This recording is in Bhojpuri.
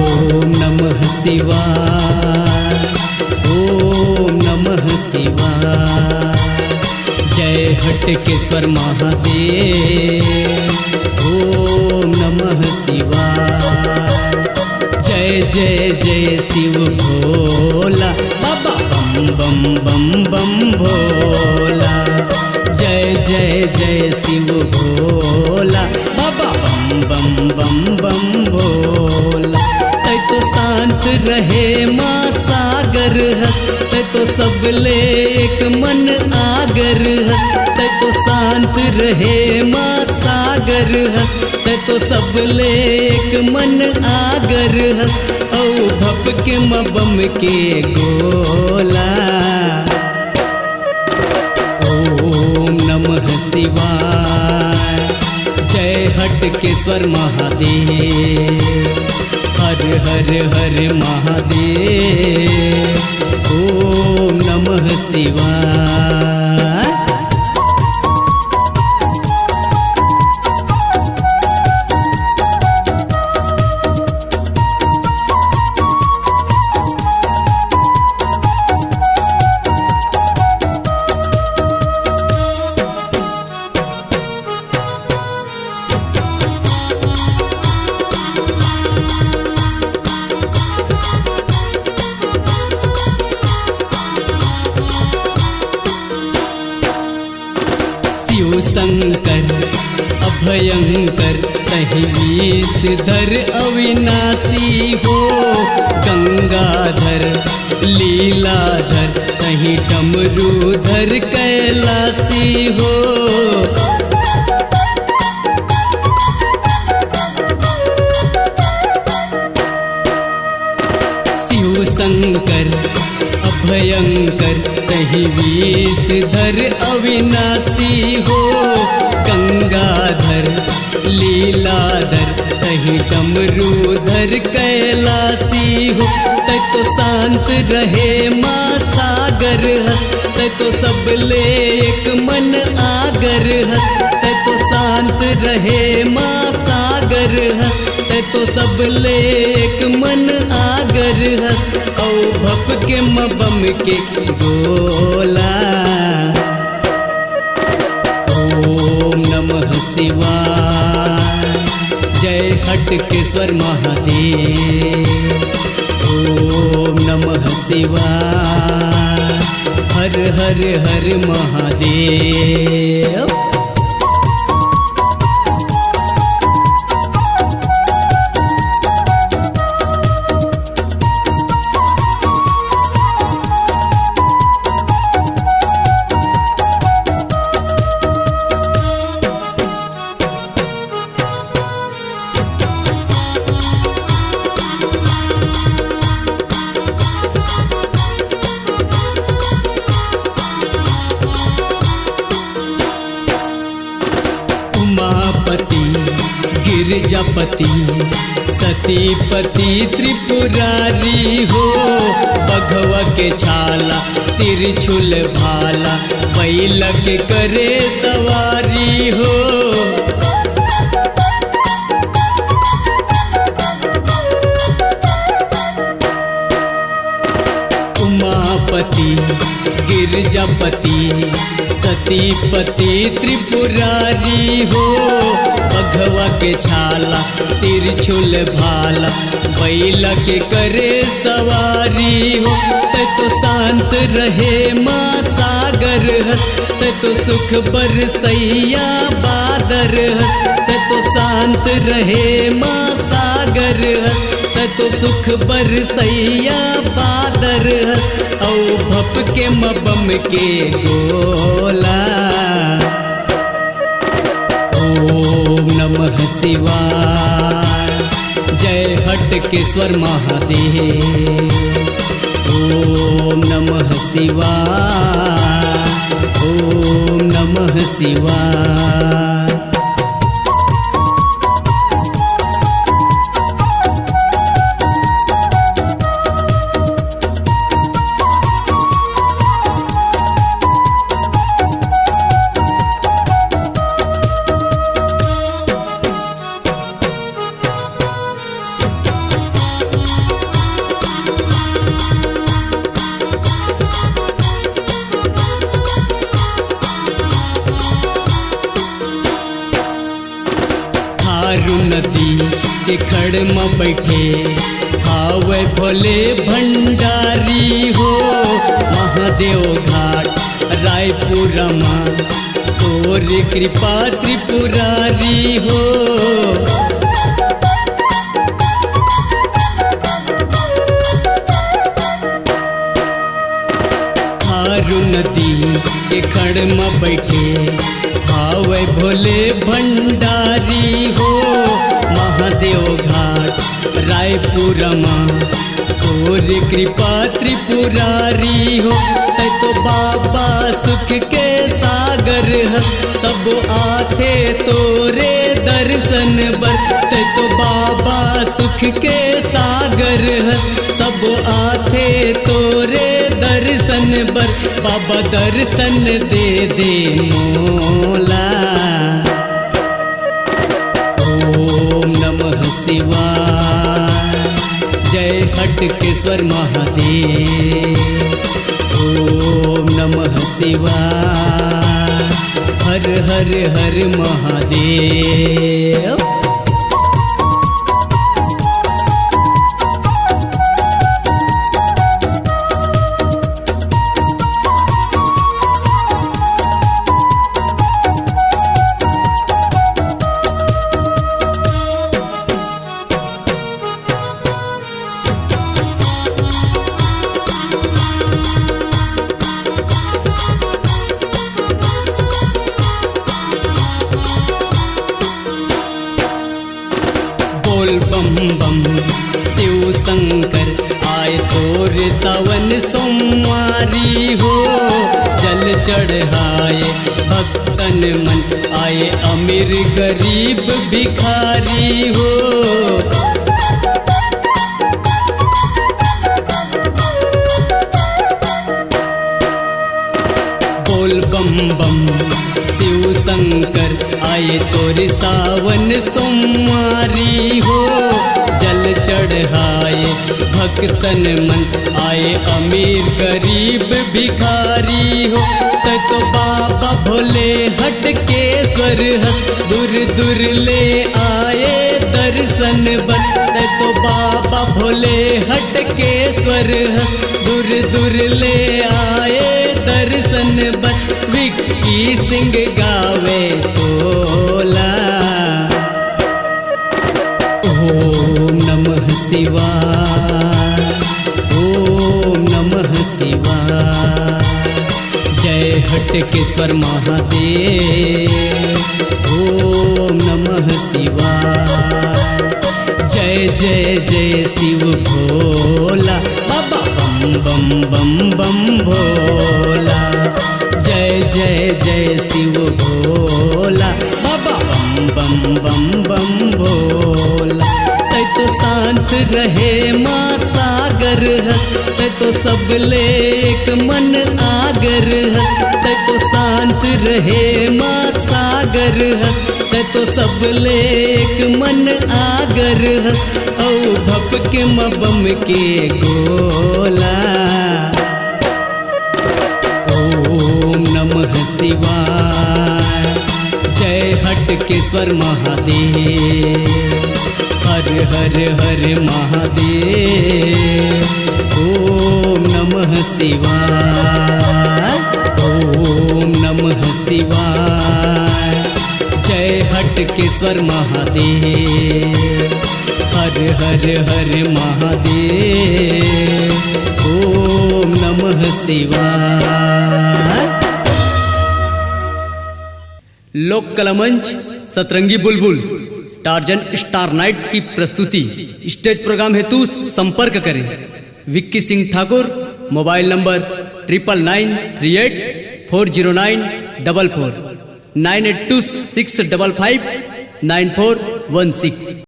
ओम नमः शिवाय, ओम नमः शिवाय। जय हटकेश्वर महादेव, ओम नमः शिवाय। जय जय जय शिव भोला, बाबा बम बम बम बम भोला। जय जय जय शिव भोला, बाबा बम बम बम बम भोला। तै तो शांत रहे माँ सागर हस, तै तो सबले एक मन आगर हस। तै तो शांत रहे माँ सागर हस, तै तो सबले एक मन आगर हस। औ भप के मबम के गोला। ओम नमः शिवाय, जय हटकेश्वर महादेव, हर हर हर महादेव। ओम नमः शिवाय। शिव शंकर अभयंकर, तहि विषधर अविनाशी हो। गंगाधर लीलाधर, तहि डमरूधर कैलाशी हो। शिव शंकर अभयंकर, तहि विषधर अविनाशी हो। गंगाधर लीलाधर, तहि डमरूधर कैलाशी हो। तै तो शांत रहे माँ सागर हस, तै तो सबले एक मन आगर हस। तै तो शांत रहे माँ सागर हस, तै तो सबले एक मन आगर हस। औ भप के मबम के गोला। ओम नमः शिवाय, जय हटकेश्वर महादेव। ओम नमः शिवाय, हर हर हर महादेव। उमापति गिरिजापति, सतीपति त्रिपुरारी हो। बघवा के छाला तिरछुल भाला, बैल के करे सवारी हो। उमापति गिरिजापति, सतीपति त्रिपुरारी हो। बघवा के छाला तिरछुल भाला, बैल के करे सवारी हो। तै तो शांत रहे माँ सागर हस, तै तो सुख बरसैया बादर हस। तै तो शांत रहे माँ सागर हस, तै तो सुख बरसैया बादर हस। औ भप के मबम के गोला। ओम नमः शिवाय, जय हटकेश्वर महादेव। ओम नमः शिवाय, ओम नमः शिवाय। खड़ में बैठे हावे भोले भंडारी हो। महादेव घाट रायपुर में तोर कृपा त्रिपुरारी हो। हारू नदी के खड़ में बैठे हावे भोले भंडारी हो। महादेव घाट रायपुर में तोर कृपा त्रिपुरारी हो। तै तो बाबा सुख के सागर है, सब आथे तोरे दर्शन बर। तै तो बाबा सुख के सागर है, सब आथे तोरे दर्शन बर। बाबा दर्शन दे दे मोला। ओम नमः शिवाय जय हटकेश्वर महादेव। ओम नमः शिवाय हर हर हर महादेव। बोल बम बम शिव शंकर आए तोर सावन सोमवारी हो। जल चढ़ाए भक्तन मन आए अमीर गरीब भिखारी हो। बोल बम बम शिव शंकर आए तोर सावन सोमवारी हो। जल चढ़ाए भक्तन मन आए अमीर गरीब भिखारी हो। तै तो बाबा भोले हटकेश्वर हस, दूर दूर ले आए दर्शन बर। तै तो बाबा भोले हटकेश्वर हस, दूर दूर ले आए दर्शन बर। विक्की सिंह गावे तोला। ओम नमः शिवाय ओम नमः शिवाय जय हटकेश्वर महादेव। ओम नमः शिवाय जय जय जय शिव भोला। बाबा बम बम बम बम भोला। जय जय जय शिव भोला। बाबा बम बम बम बम भोला। तै तो शांत रहे माँ सागर है, तै तो सब ले एक मन आगर है। तै तो शांत रहे माँ सागर है, तै तो सब ले एक मन आगर है। औ भप के मबम के गोला। ओम नमः शिवाय जय हटकेश्वर महादेव। हर हर हर महादेव। ओम नमः शिवाय ओम नमः शिवाय जय हटकेश्वर महादेव। हर हर हर महादेव। ओम नमः शिवाय। लोक कला मंच सतरंगी बुलबुल टार्जन स्टार नाइट की प्रस्तुति। स्टेज प्रोग्राम हेतु संपर्क करें विक्की सिंह ठाकुर। Mobile number 9993840944 9826559416।